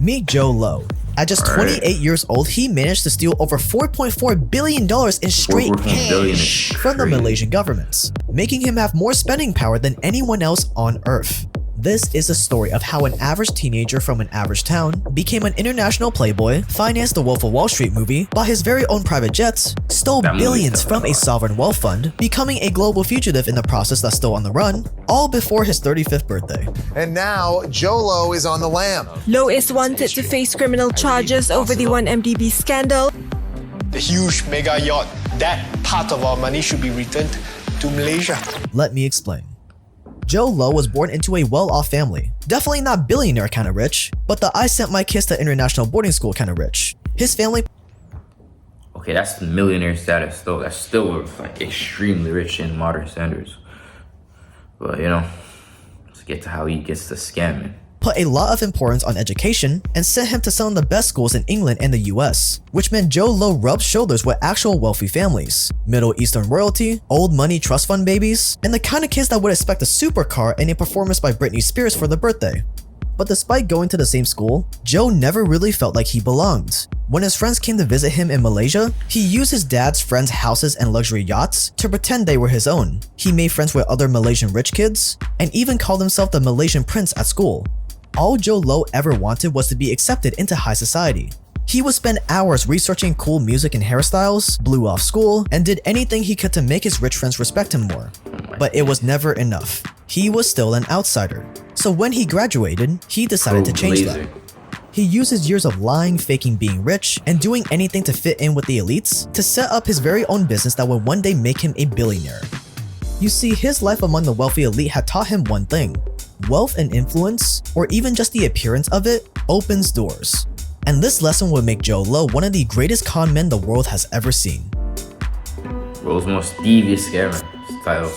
Meet Joe Lo. At just 28 years old, he managed to steal over $4.4 billion in straight cash from the Malaysian government, making him have more spending power than anyone else on Earth. This is the story of how an average teenager from an average town became an international playboy, financed the Wolf of Wall Street movie, bought his very own private jets, stole billions from a sovereign wealth fund, becoming a global fugitive in the process that's still on the run, all before his 35th birthday. And now, Joe Lo is on the lam. Lo is wanted to face criminal charges over the 1MDB scandal. The huge mega yacht, that part of our money should be returned to Malaysia. Let me explain. Joe Lo was born into a well-off family. Definitely not billionaire kind of rich, but the I sent my kids to international boarding school kind of rich. His family... Okay, that's millionaire status though. That's still like extremely rich in modern standards. But you know, let's get to how he gets to scamming. Put a lot of importance on education and sent him to some of the best schools in England and the US, which meant Joe Lo rubbed shoulders with actual wealthy families, Middle Eastern royalty, old money trust fund babies, and the kind of kids that would expect a supercar and a performance by Britney Spears for their birthday. But despite going to the same school, Joe never really felt like he belonged. When his friends came to visit him in Malaysia, he used his dad's friends' houses and luxury yachts to pretend they were his own. He made friends with other Malaysian rich kids, and even called himself the Malaysian prince at school. All Joe Lo ever wanted was to be accepted into high society. He would spend hours researching cool music and hairstyles, blew off school, and did anything he could to make his rich friends respect him more. But it was never enough. He was still an outsider. So when he graduated, he decided to change that. He used his years of lying, faking being rich, and doing anything to fit in with the elites to set up his very own business that would one day make him a billionaire. You see, his life among the wealthy elite had taught him one thing. Wealth and influence, or even just the appearance of it, opens doors. And this lesson would make Joe Lo one of the greatest con men the world has ever seen. World's most devious scammer. His title.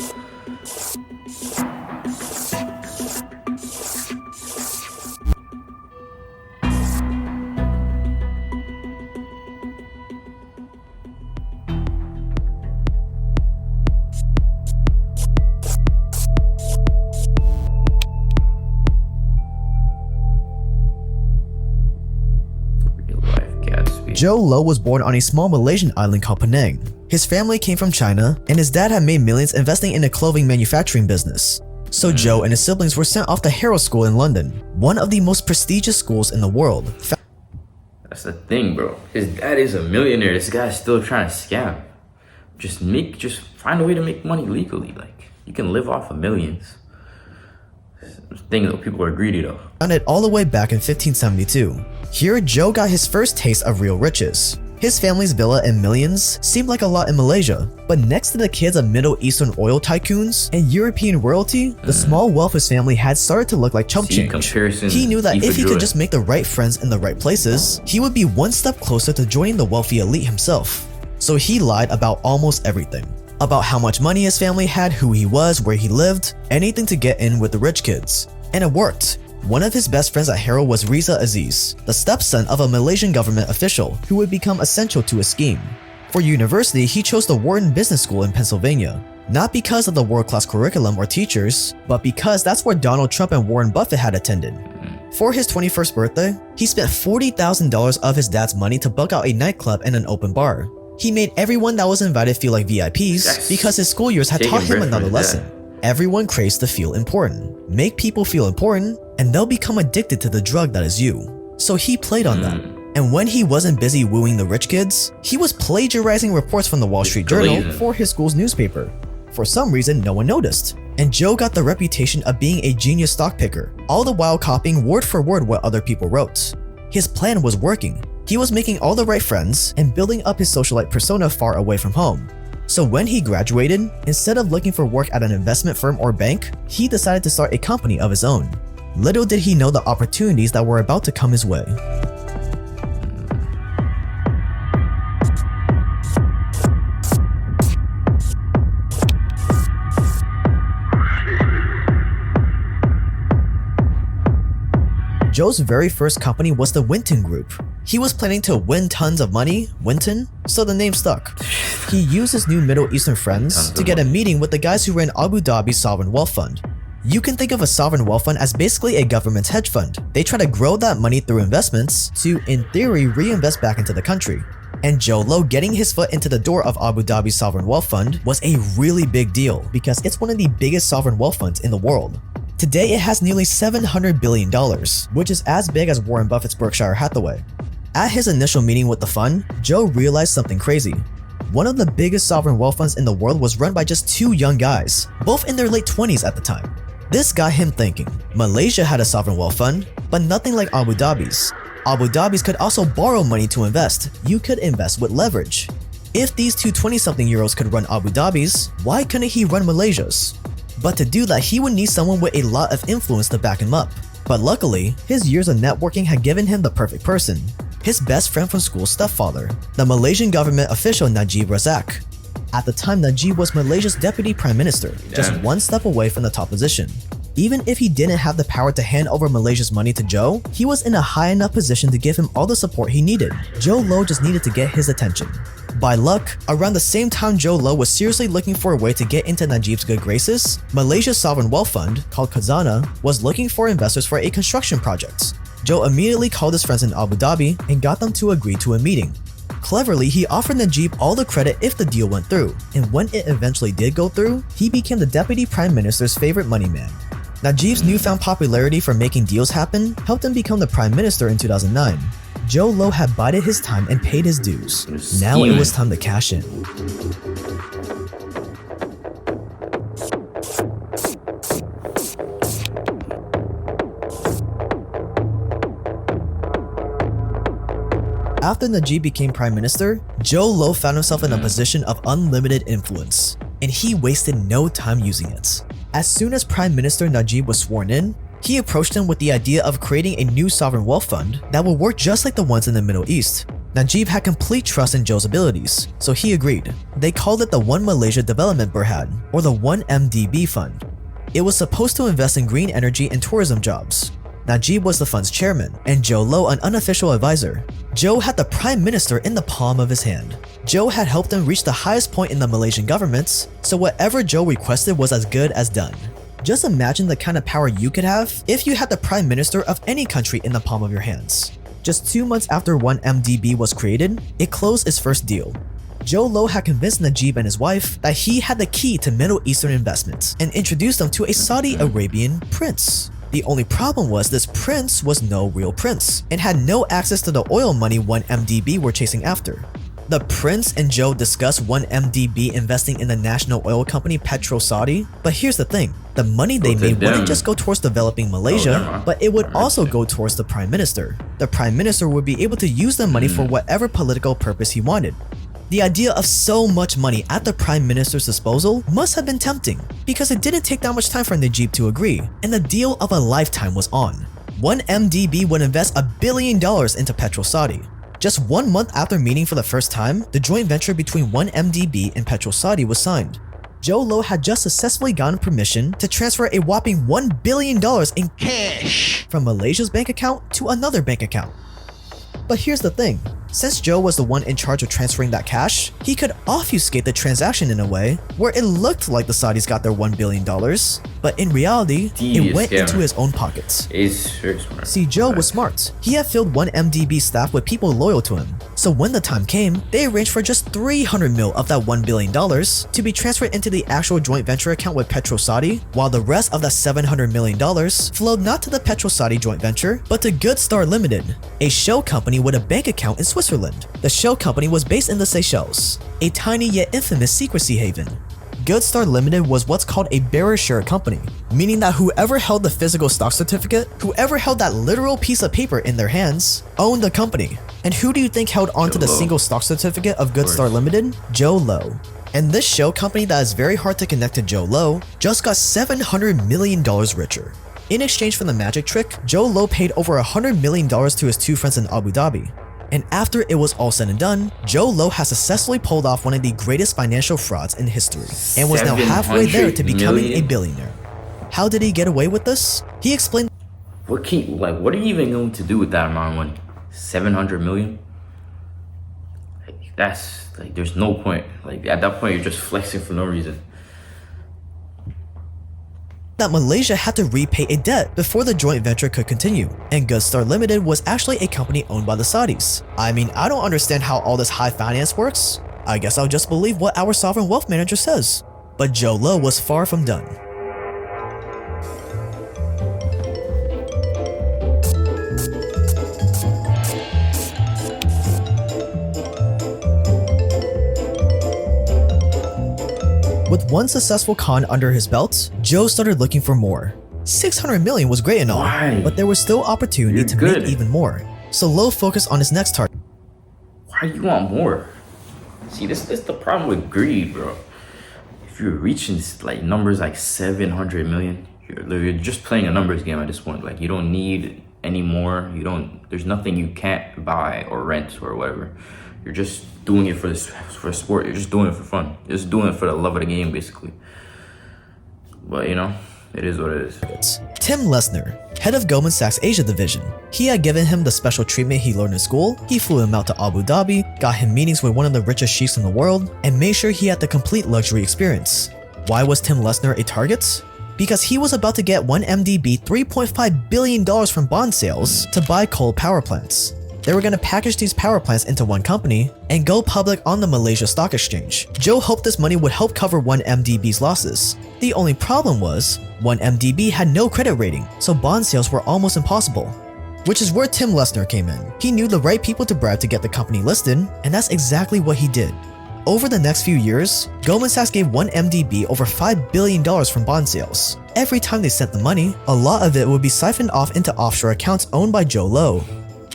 Joe Lo was born on a small Malaysian island called Penang. His family came from China, and his dad had made millions investing in a clothing manufacturing business. So Joe and his siblings were sent off to Harrow School in London, one of the most prestigious schools in the world. That's the thing, bro. His dad is a millionaire. This guy's still trying to scam. Just find a way to make money legally. Like, you can live off of millions. The thing though, people are greedy though. Founded all the way back in 1572. Here, Joe got his first taste of real riches. His family's villa and millions seemed like a lot in Malaysia, but next to the kids of Middle Eastern oil tycoons and European royalty, the small wealth his family had started to look like chump change. He knew that if he could just make the right friends in the right places, he would be one step closer to joining the wealthy elite himself. So he lied about almost everything. About how much money his family had, who he was, where he lived, anything to get in with the rich kids. And it worked. One of his best friends at Harrow was Riza Aziz, the stepson of a Malaysian government official who would become essential to his scheme. For university, he chose the Wharton Business School in Pennsylvania, not because of the world-class curriculum or teachers, but because that's where Donald Trump and Warren Buffett had attended. For his 21st birthday, he spent $40,000 of his dad's money to book out a nightclub and an open bar. He made everyone that was invited feel like VIPs because his school years had taught him another lesson. Everyone craves to feel important. Make people feel important, and they'll become addicted to the drug that is you. So he played on that. And when he wasn't busy wooing the rich kids, he was plagiarizing reports from the Wall Street Journal for his school's newspaper. For some reason, no one noticed. And Joe got the reputation of being a genius stock picker, all the while copying word for word what other people wrote. His plan was working. He was making all the right friends and building up his socialite persona far away from home. So when he graduated, instead of looking for work at an investment firm or bank, he decided to start a company of his own. Little did he know the opportunities that were about to come his way. Joe's very first company was the Winton Group. He was planning to win tons of money, Winton, so the name stuck. He used his new Middle Eastern friends to get a meeting with the guys who ran Abu Dhabi's sovereign wealth fund. You can think of a sovereign wealth fund as basically a government's hedge fund. They try to grow that money through investments to, in theory, reinvest back into the country. And Jho Low getting his foot into the door of Abu Dhabi's sovereign wealth fund was a really big deal because it's one of the biggest sovereign wealth funds in the world. Today it has nearly $700 billion, which is as big as Warren Buffett's Berkshire Hathaway. At his initial meeting with the fund, Jho realized something crazy. One of the biggest sovereign wealth funds in the world was run by just two young guys, both in their late 20s at the time. This got him thinking. Malaysia had a sovereign wealth fund, but nothing like Abu Dhabi's. Abu Dhabi's could also borrow money to invest. You could invest with leverage. If these two 20-something Euros could run Abu Dhabi's, why couldn't he run Malaysia's? But to do that, he would need someone with a lot of influence to back him up. But luckily, his years of networking had given him the perfect person. His best friend from school's stepfather, the Malaysian government official Najib Razak. At the time, Najib was Malaysia's deputy prime minister, just one step away from the top position. Even if he didn't have the power to hand over Malaysia's money to Jho, he was in a high enough position to give him all the support he needed. Jho Low just needed to get his attention. By luck, around the same time Jho Low was seriously looking for a way to get into Najib's good graces, Malaysia's sovereign wealth fund, called Khazanah, was looking for investors for a construction project. Jho immediately called his friends in Abu Dhabi and got them to agree to a meeting. Cleverly, he offered Najib all the credit if the deal went through, and when it eventually did go through, he became the deputy prime minister's favorite money man. Najib's newfound popularity for making deals happen helped him become the prime minister in 2009. Jho Low had bided his time and paid his dues. Now it was time to cash in. After Najib became prime minister, Jho Low found himself in a position of unlimited influence, and he wasted no time using it. As soon as Prime Minister Najib was sworn in, he approached him with the idea of creating a new sovereign wealth fund that would work just like the ones in the Middle East. Najib had complete trust in Jho's abilities, so he agreed. They called it the One Malaysia Development Berhad, or the 1MDB Fund. It was supposed to invest in green energy and tourism jobs. Najib was the fund's chairman, and Jho Low an unofficial advisor. Jho had the prime minister in the palm of his hand. Jho had helped him reach the highest point in the Malaysian government, so whatever Jho requested was as good as done. Just imagine the kind of power you could have if you had the prime minister of any country in the palm of your hands. Just 2 months after 1MDB was created, it closed its first deal. Jho Low had convinced Najib and his wife that he had the key to Middle Eastern investments and introduced them to a Saudi Arabian prince. The only problem was this prince was no real prince and had no access to the oil money 1MDB were chasing after. The prince and Jho discussed 1MDB investing in the national oil company PetroSaudi, but here's the thing, the money they made wouldn't just go towards developing Malaysia, but it would also go towards the prime minister. The prime minister would be able to use the money for whatever political purpose he wanted. The idea of so much money at the prime minister's disposal must have been tempting, because it didn't take that much time for Najib to agree, and the deal of a lifetime was on. 1MDB would invest $1 billion into PetroSaudi. Just 1 month after meeting for the first time, the joint venture between 1MDB and PetroSaudi was signed. Jho Low had just successfully gotten permission to transfer a whopping $1 billion in cash from Malaysia's bank account to another bank account. But here's the thing, since Jho was the one in charge of transferring that cash, he could obfuscate the transaction in a way where it looked like the Saudis got their $1 billion, but in reality, it went into his own pockets. He's very smart. See, Jho was smart. He had filled 1MDB staff with people loyal to him. So when the time came, they arranged for just $300 mil of that $1 billion to be transferred into the actual joint venture account with PetroSaudi, while the rest of that $700 million flowed not to the PetroSaudi joint venture, but to Goodstar Limited, a shell company with a bank account in Switzerland. The shell company was based in the Seychelles, a tiny yet infamous secrecy haven. Goodstar Limited was what's called a bearer share company, meaning that whoever held the physical stock certificate, whoever held that literal piece of paper in their hands, owned the company. And who do you think held onto the single stock certificate of Goodstar Limited? Jho Low. And this shell company that is very hard to connect to Jho Low just got $700 million richer. In exchange for the magic trick, Jho Low paid over $100 million to his two friends in Abu Dhabi. And after it was all said and done, Jho Low has successfully pulled off one of the greatest financial frauds in history and was now halfway there to becoming a billionaire. How did he get away with this? He explained, What are you even going to do with that amount of money? 700 million? Like, that's like, there's no point. Like, at that point, you're just flexing for no reason. that Malaysia had to repay a debt before the joint venture could continue, and Goodstar Limited was actually a company owned by the Saudis. I mean, I don't understand how all this high finance works. I guess I'll just believe what our sovereign wealth manager says. But Jho Low was far from done. With one successful con under his belt, Jho started looking for more. 600 million was great and all, Why? but there was still opportunity You're to good. make even more. So Low focused on his next target. Why do you want more? See, this is the problem with greed, bro. If you're reaching like numbers like 700 million, you're just playing a numbers game at this point. Like, you don't need any more. There's nothing you can't buy or rent or whatever. You're just doing it for sport. You're just doing it for fun. You're just doing it for the love of the game, basically. But you know, it is what it is. Tim Lesner, head of Goldman Sachs Asia division. He had given him the special treatment he learned in school. He flew him out to Abu Dhabi, got him meetings with one of the richest sheikhs in the world, and made sure he had the complete luxury experience. Why was Tim Lesner a target? Because he was about to get 1MDB $3.5 billion from bond sales to buy coal power plants. They were going to package these power plants into one company and go public on the Malaysia Stock Exchange. Jho hoped this money would help cover 1MDB's losses. The only problem was, 1MDB had no credit rating, so bond sales were almost impossible. Which is where Tim Lesner came in. He knew the right people to bribe to get the company listed, and that's exactly what he did. Over the next few years, Goldman Sachs gave 1MDB over $5 billion from bond sales. Every time they sent the money, a lot of it would be siphoned off into offshore accounts owned by Jho Low.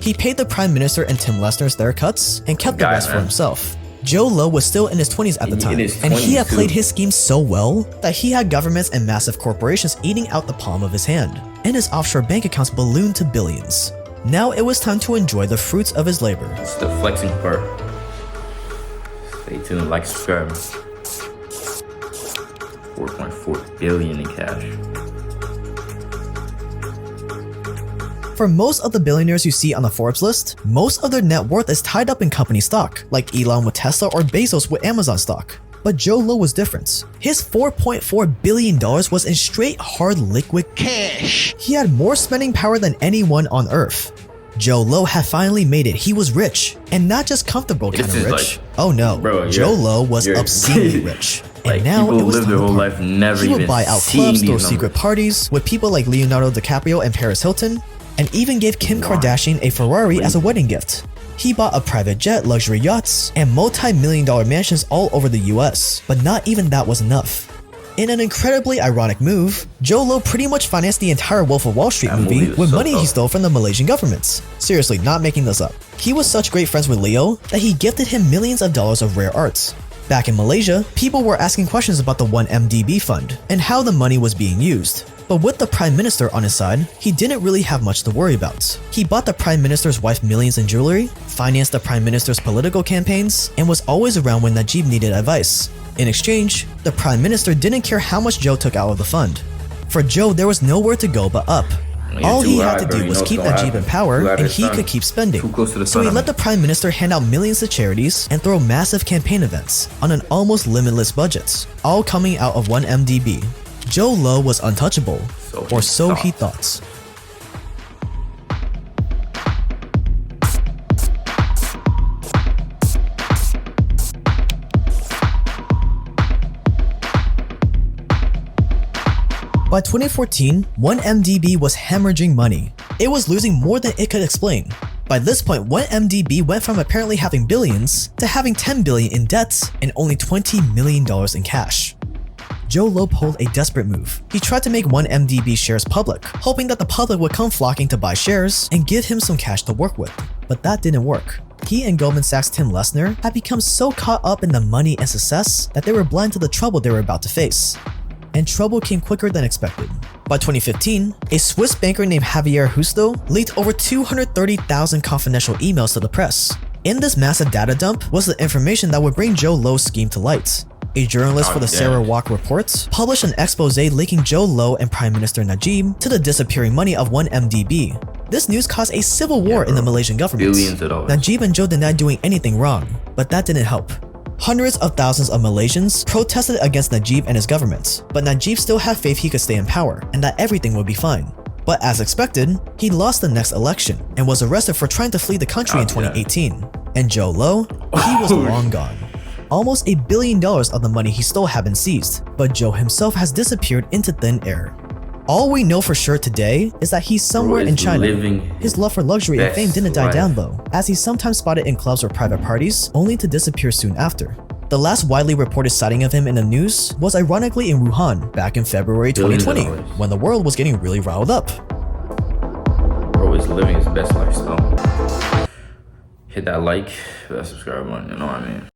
He paid the Prime Minister and Tim Lesner's their cuts and kept the rest for himself. Jho Low was still in his 20s at the time, and he had played his scheme so well that he had governments and massive corporations eating out the palm of his hand, and his offshore bank accounts ballooned to billions. Now it was time to enjoy the fruits of his labor. It's the flexing part. Stay tuned, like, subscribe. 4.4 billion in cash. For most of the billionaires you see on the Forbes list, most of their net worth is tied up in company stock, like Elon with Tesla or Bezos with Amazon stock. But Jho Low was different. His $4.4 billion was in straight hard liquid cash. He had more spending power than anyone on earth. Jho Low had finally made it. He was rich, and not just comfortable kind of rich. Oh no, bro, Jho Low was obscenely rich. Like, and now people it was live their whole life never he would even buy out seeing clubs, these throw numbers. secret parties with people like Leonardo DiCaprio and Paris Hilton, and even gave Kim Kardashian a Ferrari as a wedding gift. He bought a private jet, luxury yachts, and multi-million-dollar mansions all over the US, but not even that was enough. In an incredibly ironic move, Jho Low pretty much financed the entire Wolf of Wall Street movie with money he stole from the Malaysian governments. Seriously, not making this up. He was such great friends with Leo that he gifted him millions of dollars of rare arts. Back in Malaysia, people were asking questions about the 1MDB fund and how the money was being used. But with the Prime Minister on his side, he didn't really have much to worry about. He bought the Prime Minister's wife millions in jewelry, financed the Prime Minister's political campaigns, and was always around when Najib needed advice. In exchange, the Prime Minister didn't care how much Jho took out of the fund. For Jho, there was nowhere to go but up. All he had to do was keep Najib in power, and he could keep spending. So he let the Prime Minister hand out millions to charities and throw massive campaign events on an almost limitless budget, all coming out of 1MDB. Jho Low was untouchable, or so he thought. By 2014, 1MDB was hemorrhaging money. It was losing more than it could explain. By this point, 1MDB went from apparently having billions to having 10 billion in debts and only $20 million in cash. Jho Low pulled a desperate move. He tried to make 1MDB shares public, hoping that the public would come flocking to buy shares and give him some cash to work with. But that didn't work. He and Goldman Sachs' Tim Lesner had become so caught up in the money and success that they were blind to the trouble they were about to face. And trouble came quicker than expected. By 2015, a Swiss banker named Javier Justo leaked over 230,000 confidential emails to the press. In this massive data dump was the information that would bring Jho Low's scheme to light. A journalist for the Sarawak Report published an expose linking Jho Low and Prime Minister Najib to the disappearing money of 1MDB. This news caused a civil war in the Malaysian government. Billions of dollars. Najib and Jho denied doing anything wrong, but that didn't help. Hundreds of thousands of Malaysians protested against Najib and his government, but Najib still had faith he could stay in power and that everything would be fine. But as expected, he lost the next election and was arrested for trying to flee the country in 2018. And Joe Low, he was long gone. Almost $1 billion of the money he stole had been seized, but Joe himself has disappeared into thin air. All we know for sure today is that he's somewhere in China. His love for luxury and fame didn't die down though, as he's sometimes spotted in clubs or private parties, only to disappear soon after. The last widely reported sighting of him in the news was ironically in Wuhan back in February 2020, when the world was getting really riled up. Bro is living his best lifestyle. Hit that like, that subscribe button, you know what I mean?